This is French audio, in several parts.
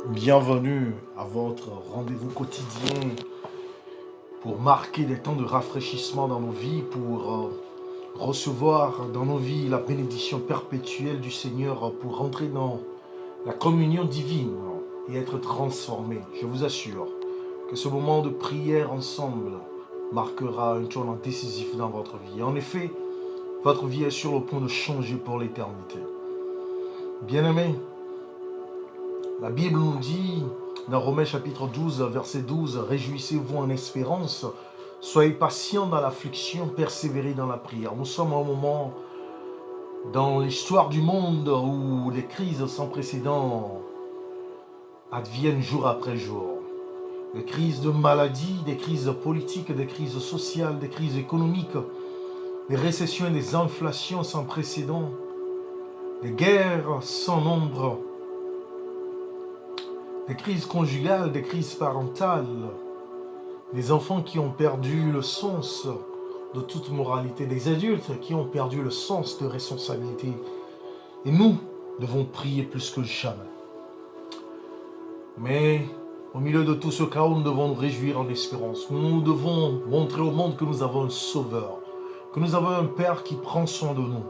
Bienvenue à votre rendez-vous quotidien pour marquer des temps de rafraîchissement dans nos vies, pour recevoir dans nos vies la bénédiction perpétuelle du Seigneur, pour rentrer dans la communion divine et être transformé. Je vous assure que ce moment de prière ensemble marquera un tournant décisif dans votre vie. En effet, votre vie est sur le point de changer pour l'éternité. Bien-aimés, la Bible nous dit dans Romains chapitre 12, verset 12, « Réjouissez-vous en espérance, soyez patients dans l'affliction, persévérez dans la prière. » Nous sommes à un moment dans l'histoire du monde où les crises sans précédent adviennent jour après jour. Des crises de maladie, des crises politiques, des crises sociales, des crises économiques, des récessions et des inflations sans précédent, des guerres sans nombre, des crises conjugales, des crises parentales, des enfants qui ont perdu le sens de toute moralité, des adultes qui ont perdu le sens de responsabilité. Et nous devons prier plus que jamais. Mais au milieu de tout ce chaos, nous devons nous réjouir en espérance. Nous devons montrer au monde que nous avons un sauveur, que nous avons un Père qui prend soin de nous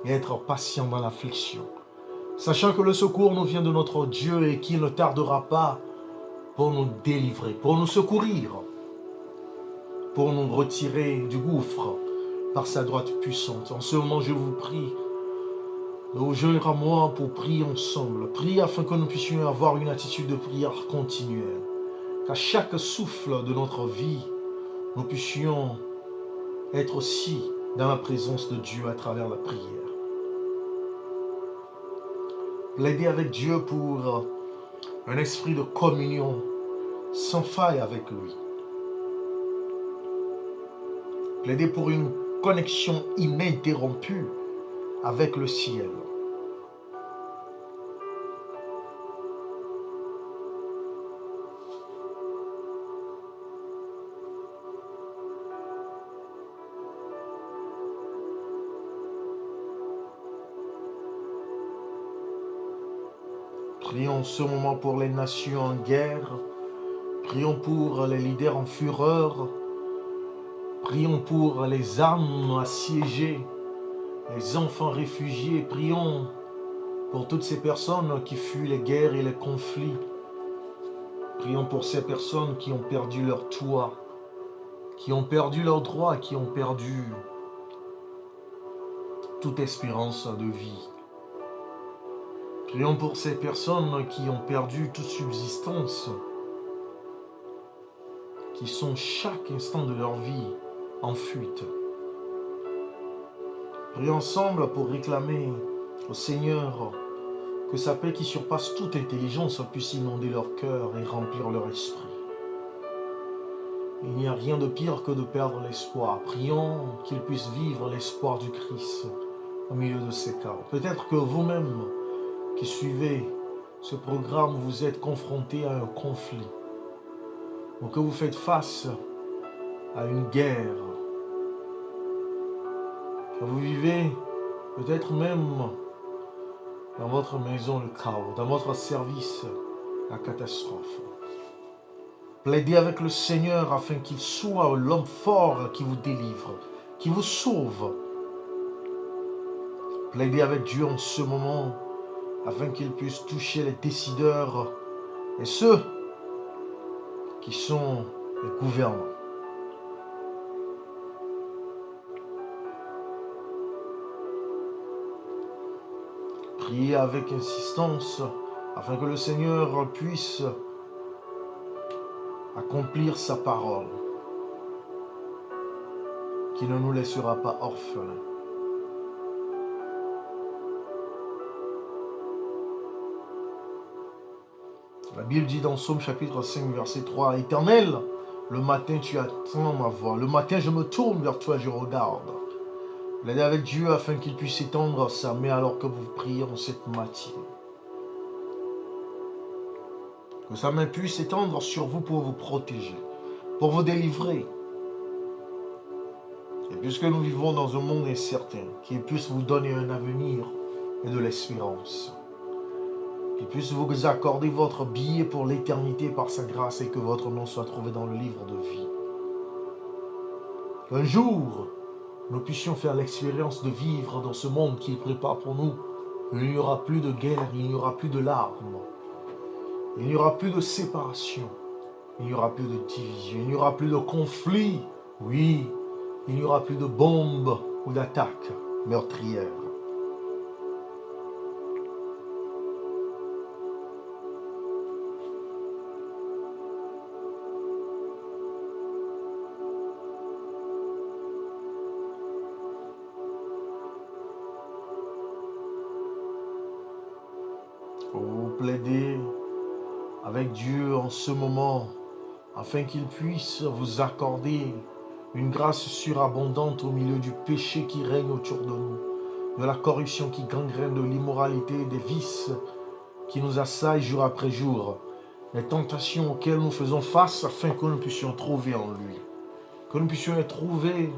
et être patient dans l'affliction. Sachant que le secours nous vient de notre Dieu et qu'il ne tardera pas pour nous délivrer, pour nous secourir, pour nous retirer du gouffre par sa droite puissante. En ce moment, je vous prie de vous joindre à moi pour prier ensemble. Prier afin que nous puissions avoir une attitude de prière continuelle. Qu'à chaque souffle de notre vie, nous puissions être aussi dans la présence de Dieu à travers la prière. Plaider avec Dieu pour un esprit de communion sans faille avec lui. Plaider pour une connexion ininterrompue avec le ciel. Prions en ce moment pour les nations en guerre. Prions pour les leaders en fureur. Prions pour les âmes assiégées, les enfants réfugiés. Prions pour toutes ces personnes qui fuient les guerres et les conflits. Prions pour ces personnes qui ont perdu leur toit, qui ont perdu leurs droits, qui ont perdu toute espérance de vie. Prions pour ces personnes qui ont perdu toute subsistance, qui sont chaque instant de leur vie en fuite. Prions ensemble pour réclamer au Seigneur que sa paix qui surpasse toute intelligence puisse inonder leur cœur et remplir leur esprit. Il n'y a rien de pire que de perdre l'espoir. Prions qu'ils puissent vivre l'espoir du Christ au milieu de ces cas. Peut-être que vous-même qui suivez ce programme, vous êtes confrontés à un conflit, ou que vous faites face à une guerre, que vous vivez peut-être même dans votre maison le chaos, dans votre service la catastrophe. Plaidez avec le Seigneur afin qu'il soit l'homme fort qui vous délivre, qui vous sauve. Plaidez avec Dieu en ce moment afin qu'il puisse toucher les décideurs et ceux qui sont les gouvernants. Priez avec insistance afin que le Seigneur puisse accomplir sa parole, qui ne nous laissera pas orphelins. La Bible dit dans Psaume chapitre 5, verset 3, « Éternel, le matin tu attends ma voix, le matin je me tourne vers toi, je regarde. » Plaidez avec Dieu afin qu'il puisse étendre sa main alors que vous priez en cette matinée. Que sa main puisse étendre sur vous pour vous protéger, pour vous délivrer. Et puisque nous vivons dans un monde incertain, qu'il puisse vous donner un avenir et de l'espérance. qu'il puisse vous accorder votre billet pour l'éternité par sa grâce et que votre nom soit trouvé dans le livre de vie. Qu'un jour, nous puissions faire l'expérience de vivre dans ce monde qu'il prépare pour nous. Il n'y aura plus de guerre, il n'y aura plus de larmes, il n'y aura plus de séparation, il n'y aura plus de division, il n'y aura plus de conflit. Oui, il n'y aura plus de bombes ou d'attaques meurtrières. Vous plaidez avec Dieu en ce moment afin qu'il puisse vous accorder une grâce surabondante au milieu du péché qui règne autour de nous, de la corruption qui gangrène, de l'immoralité, des vices qui nous assaillent jour après jour, les tentations auxquelles nous faisons face afin que nous puissions trouver en lui, que nous puissions être trouvés,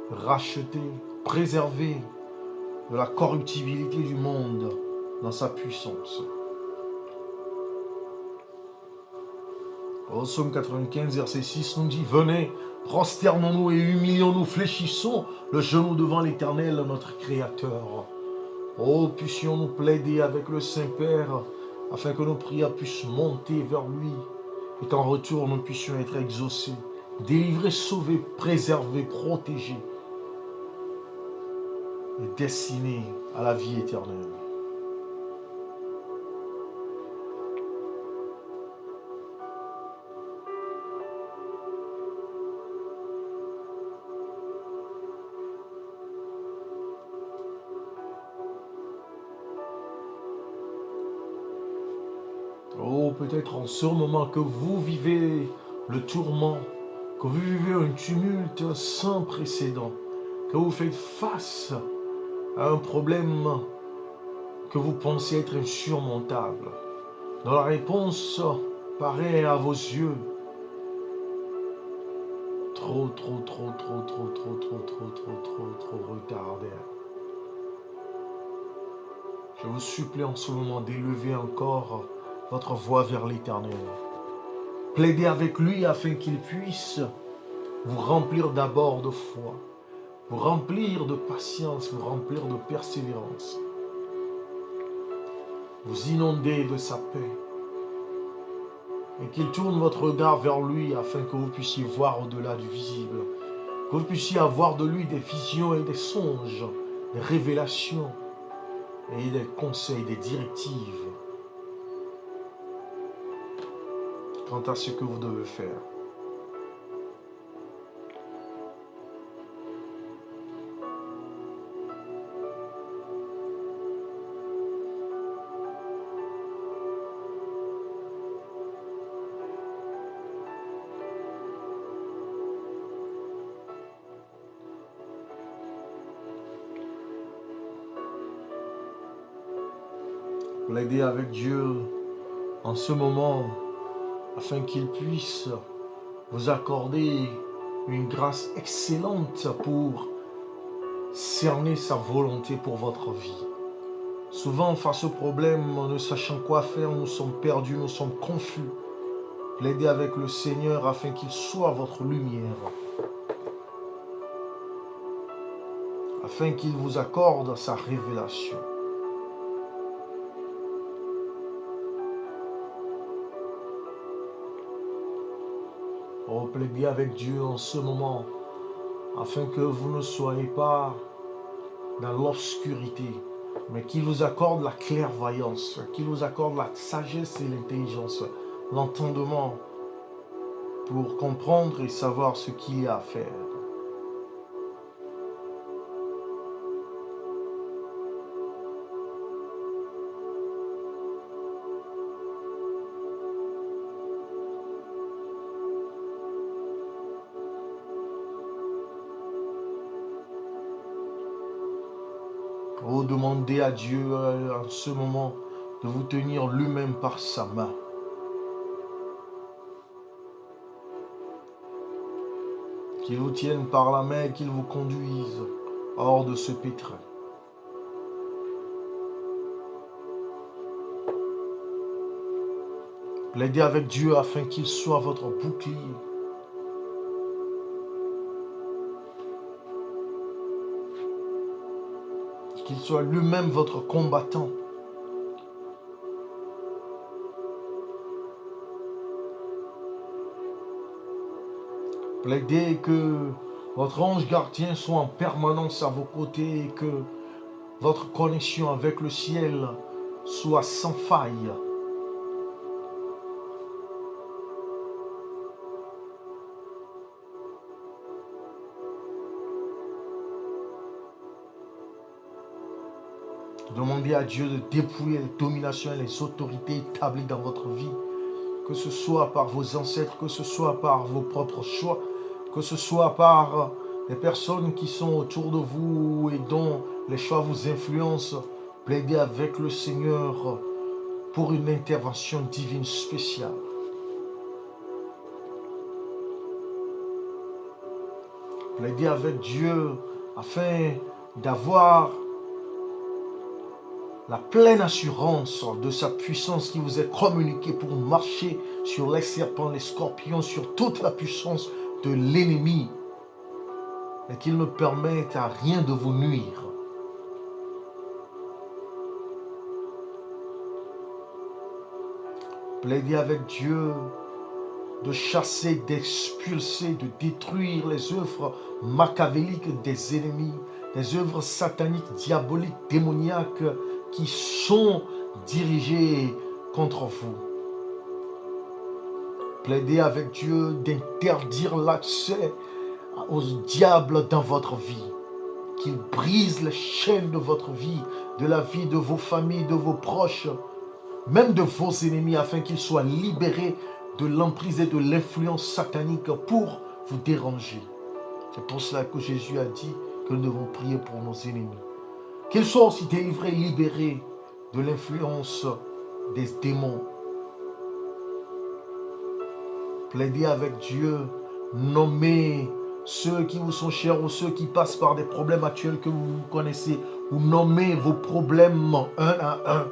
rachetés, préservés de la corruptibilité du monde dans sa puissance. Au psaume 95, verset 6 nous dit « Venez, prosternons-nous et humilions-nous, fléchissons le genou devant l'Éternel, notre Créateur. » Oh, puissions-nous plaider avec le Saint-Père afin que nos prières puissent monter vers lui et qu'en retour nous puissions être exaucés, délivrés, sauvés, préservés, protégés et destinés à la vie éternelle. Oh, peut-être en ce moment que vous vivez le tourment, que vous vivez un tumulte sans précédent, que vous faites face à un problème que vous pensez être insurmontable, dont la réponse paraît à vos yeux trop retardée. Je vous supplie en ce moment d'élever encore votre voix vers l'Éternel. Plaidez avec lui afin qu'il puisse vous remplir d'abord de foi, vous remplir de patience, vous remplir de persévérance, vous inonder de sa paix, et qu'il tourne votre regard vers lui afin que vous puissiez voir au-delà du visible, que vous puissiez avoir de lui des visions et des songes, des révélations et des conseils, des directives quant à ce que vous devez faire. Plaidez avec Dieu en ce moment afin qu'il puisse vous accorder une grâce excellente pour cerner sa volonté pour votre vie. Souvent, face au problème, ne sachant quoi faire, nous sommes perdus, nous sommes confus. Plaidez avec le Seigneur afin qu'il soit votre lumière, afin qu'il vous accorde sa révélation. Oh, plaidez avec Dieu en ce moment, afin que vous ne soyez pas dans l'obscurité, mais qu'il vous accorde la clairvoyance, qu'il vous accorde la sagesse et l'intelligence, l'entendement, pour comprendre et savoir ce qu'il y a à faire. Oh, demandez à Dieu en ce moment de vous tenir lui-même par sa main. Qu'il vous tienne par la main et qu'il vous conduise hors de ce pétrin. Plaidez avec Dieu afin qu'il soit votre bouclier. Qu'il soit lui-même votre combattant. Plaidez que votre ange gardien soit en permanence à vos côtés et que votre connexion avec le ciel soit sans faille. Demandez à Dieu de dépouiller les dominations et les autorités établies dans votre vie, que ce soit par vos ancêtres, que ce soit par vos propres choix, que ce soit par les personnes qui sont autour de vous et dont les choix vous influencent. Plaidez avec le Seigneur pour une intervention divine spéciale. Plaidez avec Dieu afin d'avoir la pleine assurance de sa puissance qui vous est communiquée pour marcher sur les serpents, les scorpions, sur toute la puissance de l'ennemi, et qu'il ne permette à rien de vous nuire. Plaidez avec Dieu de chasser, d'expulser, de détruire les œuvres machiavéliques des ennemis, des œuvres sataniques, diaboliques, démoniaques qui sont dirigées contre vous. Plaidez avec Dieu d'interdire l'accès au diable dans votre vie, qu'il brise les chaînes de votre vie, de la vie de vos familles, de vos proches, même de vos ennemis, afin qu'ils soient libérés de l'emprise et de l'influence satanique pour vous déranger. C'est pour cela que Jésus a dit que nous devons prier pour nos ennemis. Qu'ils soient aussi délivrés, libérés de l'influence des démons. Plaidez avec Dieu, nommez ceux qui vous sont chers ou ceux qui passent par des problèmes actuels que vous connaissez, ou nommez vos problèmes un à un,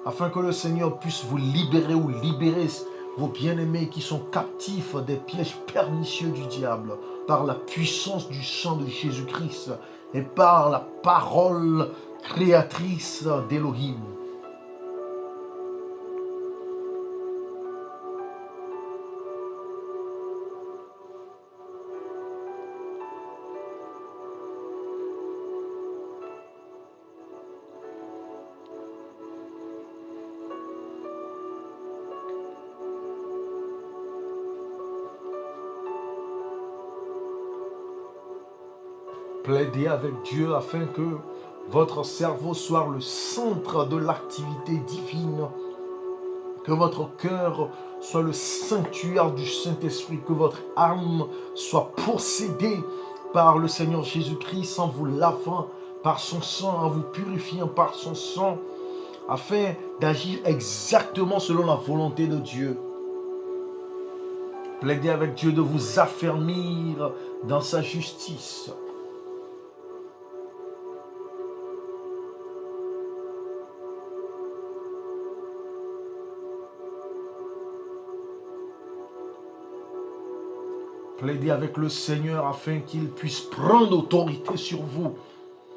afin que le Seigneur puisse vous libérer ou libérer vos bien-aimés qui sont captifs des pièges pernicieux du diable, par la puissance du sang de Jésus-Christ et par la parole créatrice d'Élohim. Plaidez avec Dieu afin que votre cerveau soit le centre de l'activité divine, que votre cœur soit le sanctuaire du Saint-Esprit, que votre âme soit possédée par le Seigneur Jésus-Christ en vous lavant par son sang, en vous purifiant par son sang, afin d'agir exactement selon la volonté de Dieu. Plaidez avec Dieu de vous affermir dans sa justice. Plaidez avec le Seigneur afin qu'il puisse prendre autorité sur vous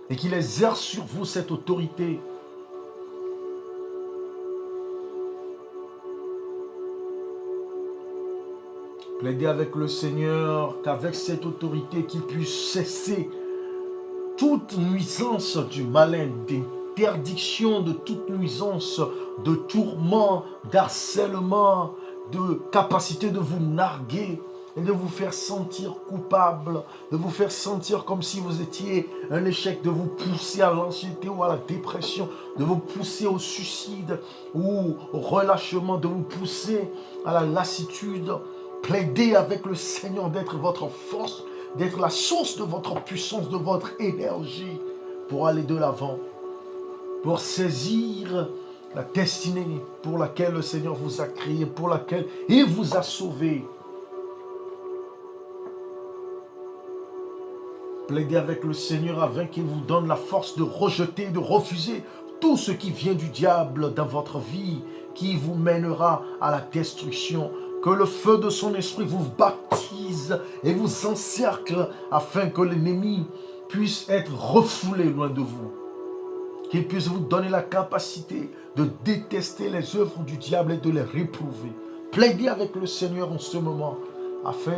et qu'il exerce sur vous cette autorité. Plaidez avec le Seigneur qu'avec cette autorité, qu'il puisse cesser toute nuisance du malin, d'interdiction de toute nuisance, de tourment, d'harcèlement, de capacité de vous narguer et de vous faire sentir coupable, de vous faire sentir comme si vous étiez un échec, de vous pousser à l'anxiété ou à la dépression, de vous pousser au suicide ou au relâchement, de vous pousser à la lassitude. Plaidez avec le Seigneur d'être votre force, d'être la source de votre puissance, de votre énergie pour aller de l'avant, pour saisir la destinée pour laquelle le Seigneur vous a créé, pour laquelle il vous a sauvé. Plaidez avec le Seigneur afin qu'il vous donne la force de rejeter, de refuser tout ce qui vient du diable dans votre vie qui vous mènera à la destruction. Que le feu de son esprit vous baptise et vous encercle afin que l'ennemi puisse être refoulé loin de vous. Qu'il puisse vous donner la capacité de détester les œuvres du diable et de les réprouver. Plaidez avec le Seigneur en ce moment afin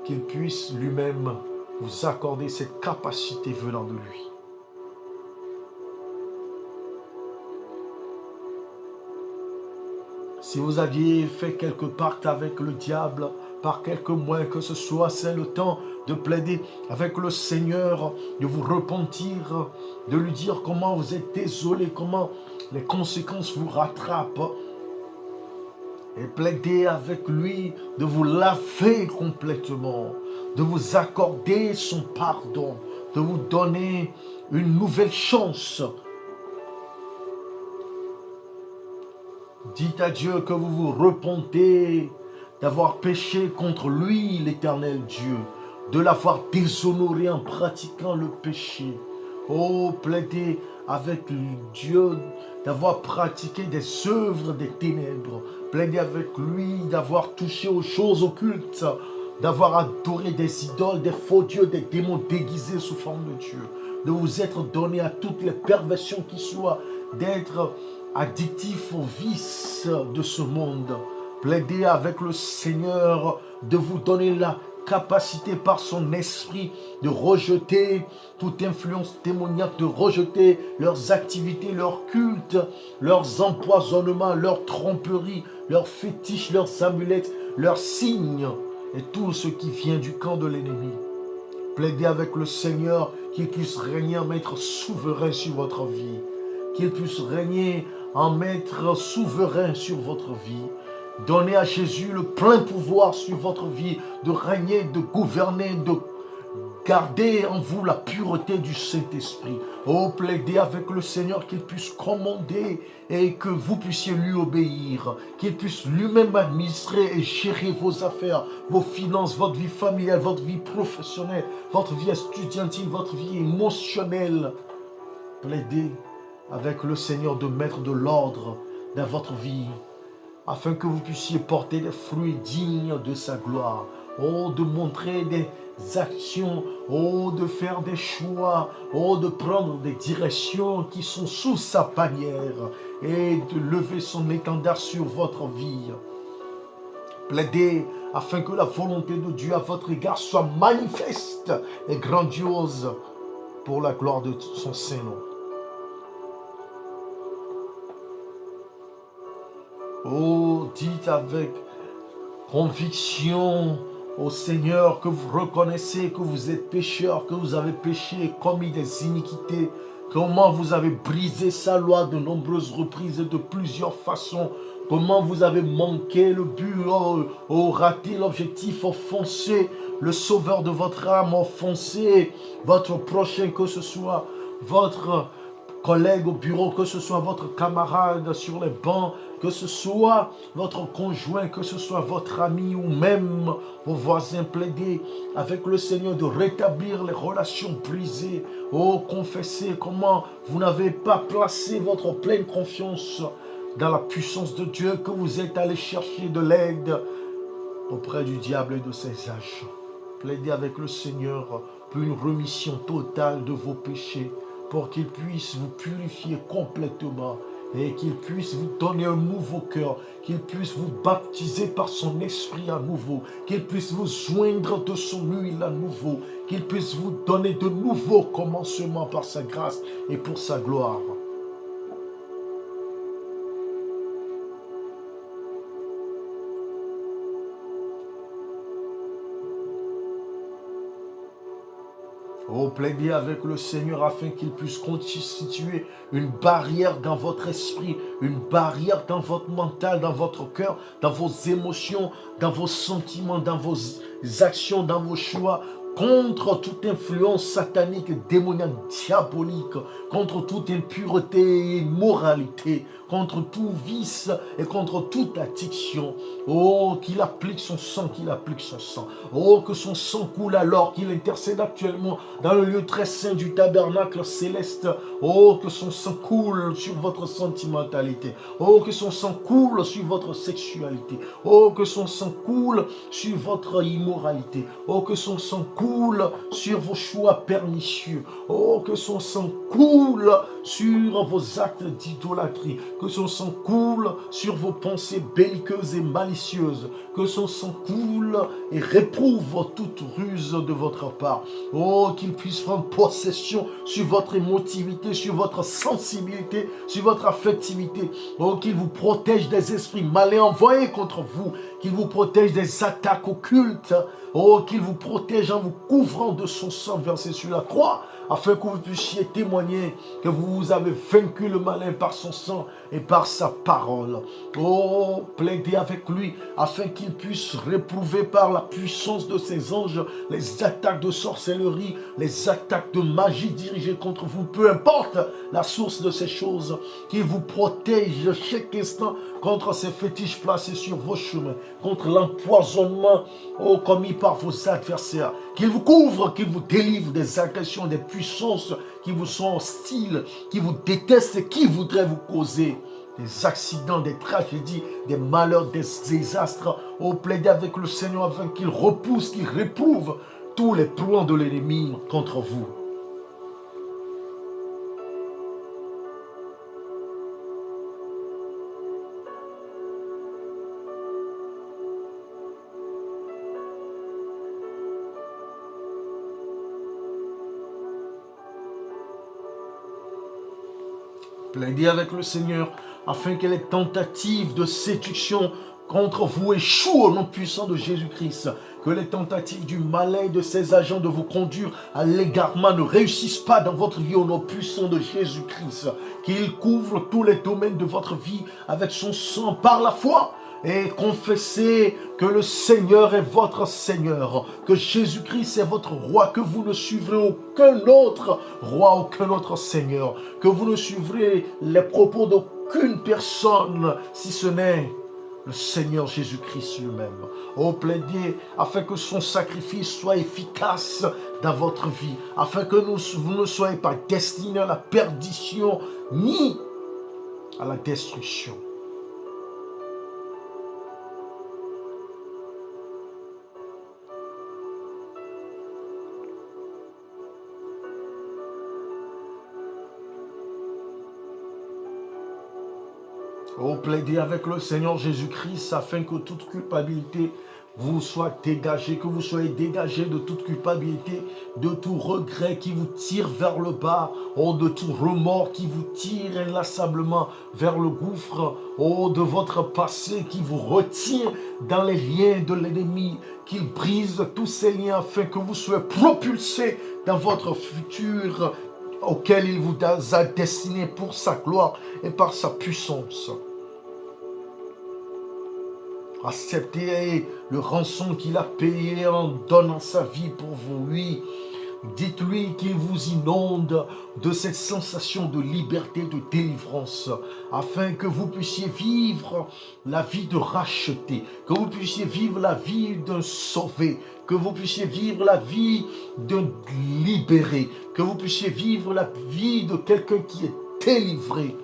qu'il puisse lui-même vous accorder cette capacité venant de lui. Si vous aviez fait quelque pacte avec le diable, par quelques moyens que ce soit, c'est le temps de plaider avec le Seigneur, de vous repentir, de lui dire comment vous êtes désolé, comment les conséquences vous rattrapent. Et plaider avec lui, de vous laver complètement, de vous accorder son pardon, de vous donner une nouvelle chance. Dites à Dieu que vous vous repentez d'avoir péché contre lui, l'Éternel Dieu, de l'avoir déshonoré en pratiquant le péché. Oh, plaidez avec Dieu d'avoir pratiqué des œuvres des ténèbres. Plaidez avec lui d'avoir touché aux choses occultes, d'avoir adoré des idoles, des faux dieux, des démons déguisés sous forme de Dieu, de vous être donné à toutes les perversions qui soient, d'être addictif aux vices de ce monde. Plaidez avec le Seigneur de vous donner la capacité par son esprit de rejeter toute influence démoniaque, de rejeter leurs activités, leurs cultes, leurs empoisonnements, leurs tromperies, leurs fétiches, leurs amulettes, leurs signes et tout ce qui vient du camp de l'ennemi. Plaidez avec le Seigneur qu'il puisse régner en maître souverain sur votre vie, qu'il puisse régner en maître souverain sur votre vie. Donnez à Jésus le plein pouvoir sur votre vie, de régner, de gouverner, de garder en vous la pureté du Saint-Esprit. Oh, plaidez avec le Seigneur qu'il puisse commander et que vous puissiez lui obéir, qu'il puisse lui-même administrer et gérer vos affaires, vos finances, votre vie familiale, votre vie professionnelle, votre vie estudiantine, votre vie émotionnelle. Plaidez avec le Seigneur de mettre de l'ordre dans votre vie, afin que vous puissiez porter des fruits dignes de sa gloire. Oh, de montrer des actions, oh, de faire des choix, oh, de prendre des directions qui sont sous sa bannière et de lever son étendard sur votre vie. Plaidez afin que la volonté de Dieu à votre égard soit manifeste et grandiose pour la gloire de son Saint-Nom. Oh, dites avec conviction au Seigneur que vous reconnaissez que vous êtes pécheur, que vous avez péché, commis des iniquités, comment vous avez brisé sa loi de nombreuses reprises et de plusieurs façons, comment vous avez manqué le but, raté l'objectif, offensé le sauveur de votre âme, offensé votre prochain, que ce soit votre collègue au bureau, que ce soit votre camarade sur les bancs, que ce soit votre conjoint, que ce soit votre ami ou même vos voisins. Plaidez avec le Seigneur de rétablir les relations brisées. Oh, confessez comment vous n'avez pas placé votre pleine confiance dans la puissance de Dieu, que vous êtes allé chercher de l'aide auprès du diable et de ses agents. Plaidez avec le Seigneur pour une remission totale de vos péchés, pour qu'il puisse vous purifier complètement et qu'il puisse vous donner un nouveau cœur, qu'il puisse vous baptiser par son esprit à nouveau, qu'il puisse vous joindre de son huile à nouveau, qu'il puisse vous donner de nouveaux commencements par sa grâce et pour sa gloire. Oh, plaidez avec le Seigneur afin qu'il puisse constituer une barrière dans votre esprit, une barrière dans votre mental, dans votre cœur, dans vos émotions, dans vos sentiments, dans vos actions, dans vos choix, contre toute influence satanique, démoniaque, diabolique, contre toute impureté et immoralité, contre tout vice et contre toute addiction. Oh, qu'il applique son sang, qu'il applique son sang. Oh, que son sang coule alors qu'il intercède actuellement dans le lieu très saint du tabernacle céleste. Oh, que son sang coule sur votre sentimentalité. Oh, que son sang coule sur votre sexualité. Oh, que son sang coule sur votre immoralité. Oh, que son sang coule sur vos choix pernicieux. Oh, que son sang coule sur vos actes d'idolâtrie. Que son sang coule sur vos pensées belliqueuses et malicieuses. Que son sang coule et réprouve toute ruse de votre part. Oh, qu'il puisse prendre possession sur votre émotivité, sur votre sensibilité, sur votre affectivité. Oh, qu'il vous protège des esprits malins envoyés contre vous. Qu'il vous protège des attaques occultes. Oh, qu'il vous protège en vous couvrant de son sang versé sur la croix, afin que vous puissiez témoigner que vous avez vaincu le malin par son sang et par sa parole. Oh, plaidez avec lui, afin qu'il puisse réprouver par la puissance de ses anges les attaques de sorcellerie, les attaques de magie dirigées contre vous, peu importe la source de ces choses, qu'il vous protège chaque instant contre ces fétiches placés sur vos chemins, contre l'empoisonnement commis par vos adversaires, qu'il vous couvre, qu'il vous délivre des agressions, des puissances qui vous sont hostiles, qui vous détestent et qui voudraient vous causer des accidents, des tragédies, des malheurs, des désastres. Oh, plaidez avec le Seigneur afin qu'il repousse, qu'il réprouve tous les plans de l'ennemi contre vous. Plaidez avec le Seigneur afin que les tentatives de séduction contre vous échouent au nom puissant de Jésus-Christ. Que les tentatives du malin et de ses agents de vous conduire à l'égarement ne réussissent pas dans votre vie au nom puissant de Jésus-Christ. Qu'il couvre tous les domaines de votre vie avec son sang par la foi. Et confessez que le Seigneur est votre Seigneur, que Jésus-Christ est votre roi, que vous ne suivrez aucun autre roi, aucun autre Seigneur, que vous ne suivrez les propos d'aucune personne, si ce n'est le Seigneur Jésus-Christ lui-même. Oh, plaidez afin que son sacrifice soit efficace dans votre vie, afin que vous ne soyez pas destinés à la perdition ni à la destruction. Oh, plaidez avec le Seigneur Jésus-Christ afin que toute culpabilité vous soit dégagée, que vous soyez dégagés de toute culpabilité, de tout regret qui vous tire vers le bas, oh, de tout remords qui vous tire inlassablement vers le gouffre, oh, de votre passé qui vous retient dans les liens de l'ennemi, qu'il brise tous ces liens afin que vous soyez propulsés dans votre futur auquel il vous a destiné pour sa gloire et par sa puissance. Acceptez le rançon qu'il a payé en donnant sa vie pour vous. Oui, dites-lui qu'il vous inonde de cette sensation de liberté, de délivrance, afin que vous puissiez vivre la vie de racheté, que vous puissiez vivre la vie d'un sauvé, que vous puissiez vivre la vie d'un libéré, que vous puissiez vivre la vie de quelqu'un qui est délivré.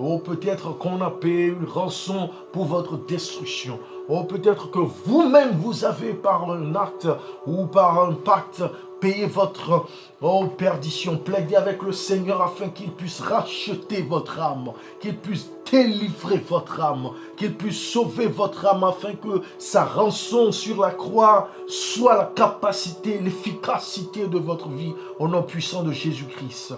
Oh, peut-être qu'on a payé une rançon pour votre destruction. Oh, peut-être que vous-même, vous avez par un acte ou par un pacte payé votre perdition. Plaidez avec le Seigneur afin qu'il puisse racheter votre âme, qu'il puisse délivrer votre âme, qu'il puisse sauver votre âme afin que sa rançon sur la croix soit la capacité, l'efficacité de votre vie au nom puissant de Jésus-Christ.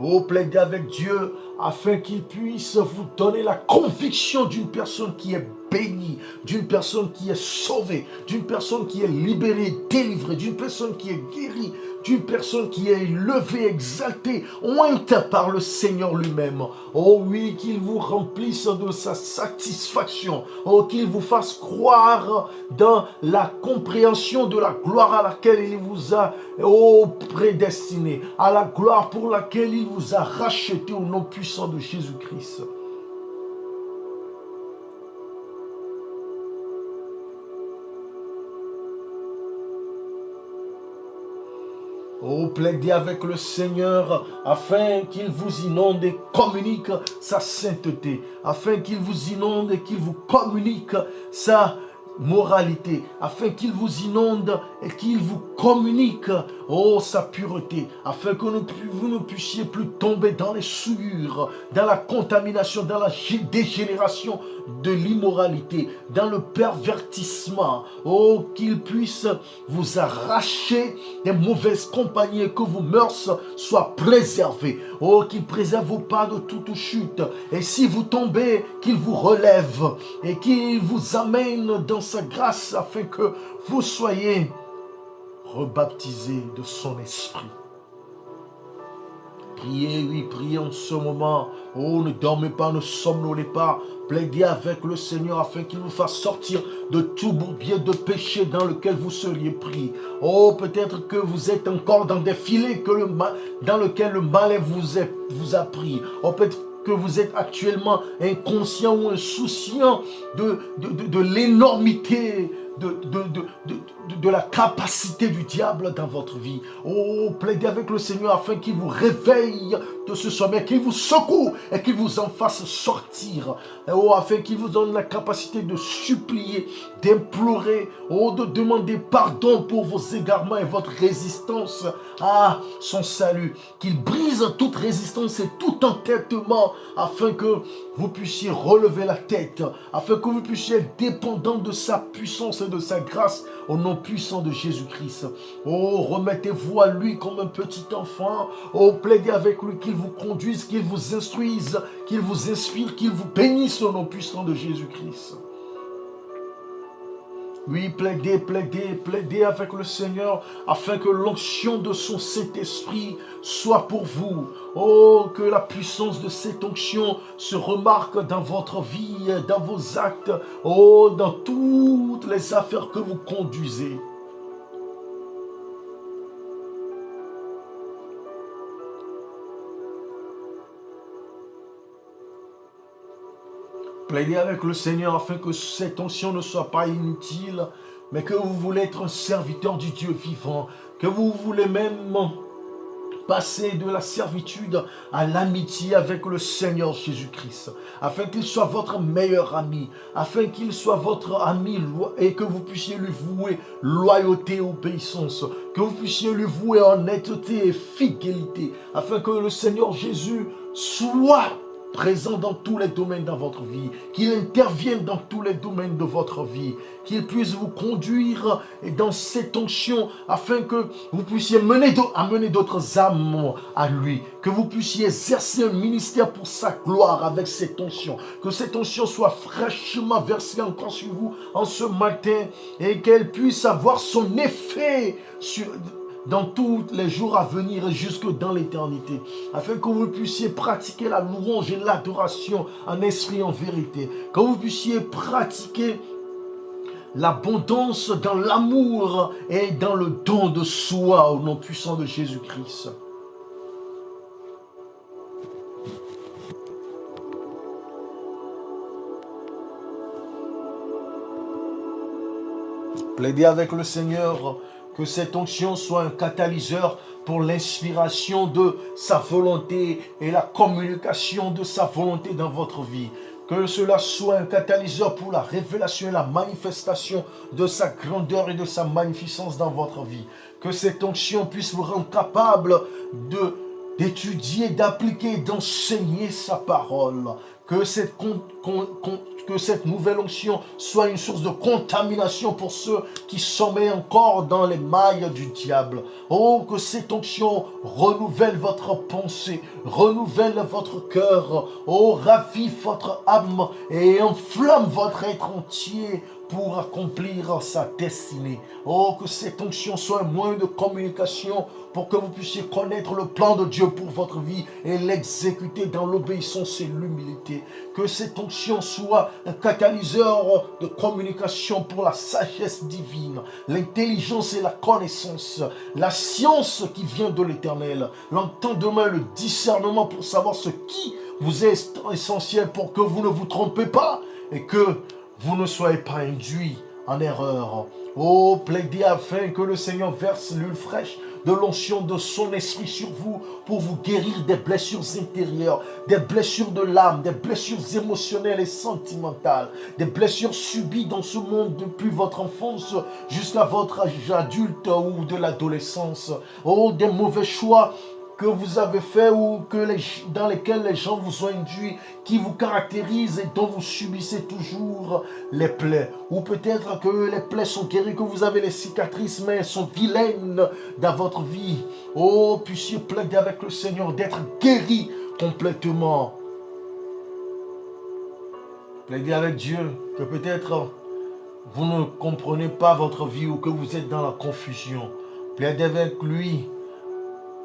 Oh, plaidez avec Dieu afin qu'il puisse vous donner la conviction d'une personne qui est bénie, d'une personne qui est sauvée, d'une personne qui est libérée, délivrée, d'une personne qui est guérie, d'une personne qui est élevée, exaltée, ointe par le Seigneur lui-même. Oh oui, qu'il vous remplisse de sa satisfaction. Oh, qu'il vous fasse croire dans la compréhension de la gloire à laquelle il vous a prédestiné, à la gloire pour laquelle il vous a racheté au nom puissant de Jésus-Christ. Oh, plaidez avec le Seigneur afin qu'il vous inonde et communique sa sainteté, afin qu'il vous inonde et qu'il vous communique sa moralité, afin qu'il vous inonde et qu'il vous communique, oh, sa pureté, afin que vous ne puissiez plus tomber dans les souillures, dans la contamination, dans la dégénération de l'immoralité, dans le pervertissement, oh, qu'il puisse vous arracher des mauvaises compagnies et que vos mœurs soient préservées, oh, qu'il préserve vos pas de toute chute, et si vous tombez, qu'il vous relève et qu'il vous amène dans sa grâce afin que vous soyez rebaptisés de son esprit. Priez, oui, priez en ce moment. Oh, ne dormez pas, ne somnolez pas. Plaidez avec le Seigneur afin qu'il vous fasse sortir de tout bourbier de péché dans lequel vous seriez pris. Oh, peut-être que vous êtes encore dans des filets dans lesquels le mal vous a pris. Oh, peut-être que vous êtes actuellement inconscient ou insouciant de l'énormité de la capacité du diable dans votre vie. Oh, plaidez avec le Seigneur afin qu'il vous réveille de ce sommeil, qu'il vous secoue et qu'il vous en fasse sortir. Oh, afin qu'il vous donne la capacité de supplier, d'implorer, oh, de demander pardon pour vos égarements et votre résistance à son salut. Qu'il brise toute résistance et tout entêtement afin que vous puissiez relever la tête, afin que vous puissiez être dépendant de sa puissance et de sa grâce au nom puissant de Jésus-Christ. Oh, remettez-vous à lui comme un petit enfant. Oh, plaidez avec lui qu'il vous conduise, qu'il vous instruise, qu'il vous inspire, qu'il vous bénisse au nom puissant de Jésus-Christ. Oui, plaidez, plaidez, plaidez avec le Seigneur afin que l'onction de son Saint-Esprit soit pour vous. Oh, que la puissance de cette onction se remarque dans votre vie, dans vos actes, oh, dans toutes les affaires que vous conduisez. Plaidez avec le Seigneur afin que cette onction ne soit pas inutile, mais que vous voulez être un serviteur du Dieu vivant, que vous voulez même passer de la servitude à l'amitié avec le Seigneur Jésus-Christ, afin qu'il soit votre meilleur ami, afin qu'il soit votre ami et que vous puissiez lui vouer loyauté et obéissance, que vous puissiez lui vouer honnêteté et fidélité, afin que le Seigneur Jésus soit présent dans tous les domaines de votre vie, qu'il intervienne dans tous les domaines de votre vie, qu'il puisse vous conduire dans cette onction afin que vous puissiez amener d'autres âmes à lui, que vous puissiez exercer un ministère pour sa gloire avec cette onction, que cette onction soit fraîchement versée encore sur vous en ce matin et qu'elle puisse avoir son effet dans tous les jours à venir et jusque dans l'éternité, afin que vous puissiez pratiquer la louange et l'adoration en esprit et en vérité, que vous puissiez pratiquer l'abondance dans l'amour et dans le don de soi au nom puissant de Jésus-Christ. Plaidez avec le Seigneur que cette onction soit un catalyseur pour l'inspiration de sa volonté et la communication de sa volonté dans votre vie. Que cela soit un catalyseur pour la révélation et la manifestation de sa grandeur et de sa magnificence dans votre vie. Que cette onction puisse vous rendre capable d'étudier, d'appliquer, d'enseigner sa parole. Que que cette nouvelle onction soit une source de contamination pour ceux qui sommeillent encore dans les mailles du diable. Oh, que cette onction renouvelle votre pensée, renouvelle votre cœur, oh, ravive votre âme et enflamme votre être entier pour accomplir sa destinée. Oh, que cette onction soit un moyen de communication pour que vous puissiez connaître le plan de Dieu pour votre vie et l'exécuter dans l'obéissance et l'humilité. Que cette onction soit un catalyseur de communication pour la sagesse divine, l'intelligence et la connaissance, la science qui vient de l'Éternel, l'entendement et le discernement pour savoir ce qui vous est essentiel pour que vous ne vous trompez pas et que vous ne soyez pas induits en erreur. Oh, plaidez afin que le Seigneur verse l'huile fraîche de l'onction de son esprit sur vous pour vous guérir des blessures intérieures, des blessures de l'âme, des blessures émotionnelles et sentimentales, des blessures subies dans ce monde depuis votre enfance jusqu'à votre âge adulte ou de l'adolescence. Oh, des mauvais choix que vous avez fait ou dans lesquels les gens vous ont induit, qui vous caractérisent et dont vous subissez toujours les plaies. Ou peut-être que les plaies sont guéries, que vous avez les cicatrices, mais elles sont vilaines dans votre vie. Oh, puissiez plaider avec le Seigneur d'être guéri complètement. Plaidez avec Dieu que peut-être vous ne comprenez pas votre vie ou que vous êtes dans la confusion. Plaidez avec lui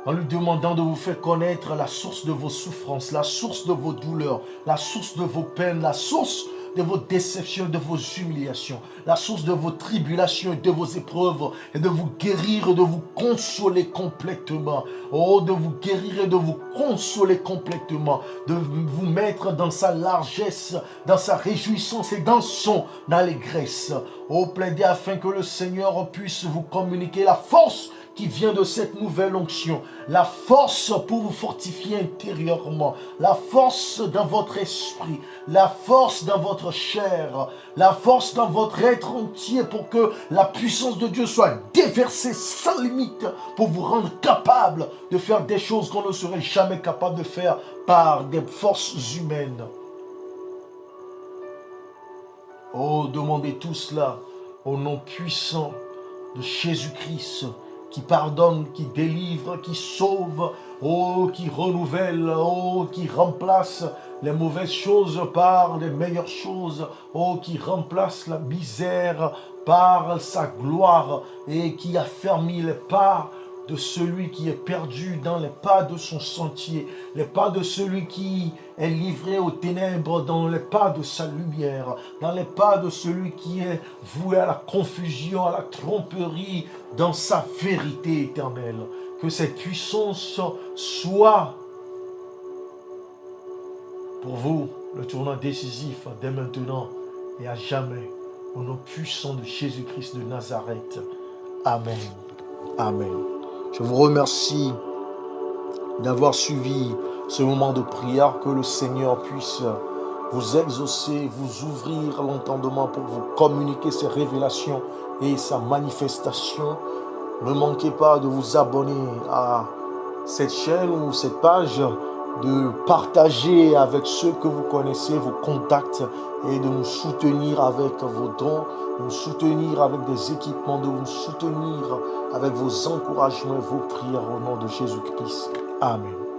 en lui demandant de vous faire connaître la source de vos souffrances, la source de vos douleurs, la source de vos peines, la source de vos déceptions, de vos humiliations, la source de vos tribulations et de vos épreuves, et de vous guérir et de vous consoler complètement. Oh, de vous guérir et de vous consoler complètement, de vous mettre dans sa largesse, dans sa réjouissance et dans son allégresse. Oh, plaidez afin que le Seigneur puisse vous communiquer la force qui vient de cette nouvelle onction, la force pour vous fortifier intérieurement, la force dans votre esprit, la force dans votre chair, la force dans votre être entier pour que la puissance de Dieu soit déversée sans limite pour vous rendre capable de faire des choses qu'on ne serait jamais capable de faire par des forces humaines. Oh, demandez tout cela au nom puissant de Jésus-Christ, qui pardonne, qui délivre, qui sauve, oh, qui renouvelle, oh, qui remplace les mauvaises choses par les meilleures choses, oh, qui remplace la misère par sa gloire et qui affermit les pas de celui qui est perdu dans les pas de son sentier, les pas de celui qui est livré aux ténèbres dans les pas de sa lumière, dans les pas de celui qui est voué à la confusion, à la tromperie, dans sa vérité éternelle. Que cette puissance soit pour vous le tournant décisif dès maintenant et à jamais, au nom puissant de Jésus-Christ de Nazareth. Amen. Amen. Je vous remercie d'avoir suivi ce moment de prière, que le Seigneur puisse vous exaucer, vous ouvrir l'entendement pour vous communiquer ses révélations et sa manifestation. Ne manquez pas de vous abonner à cette chaîne ou cette page, de partager avec ceux que vous connaissez, vos contacts, et de nous soutenir avec vos dons, de nous soutenir avec des équipements, de nous soutenir avec vos encouragements et vos prières au nom de Jésus-Christ. Amen.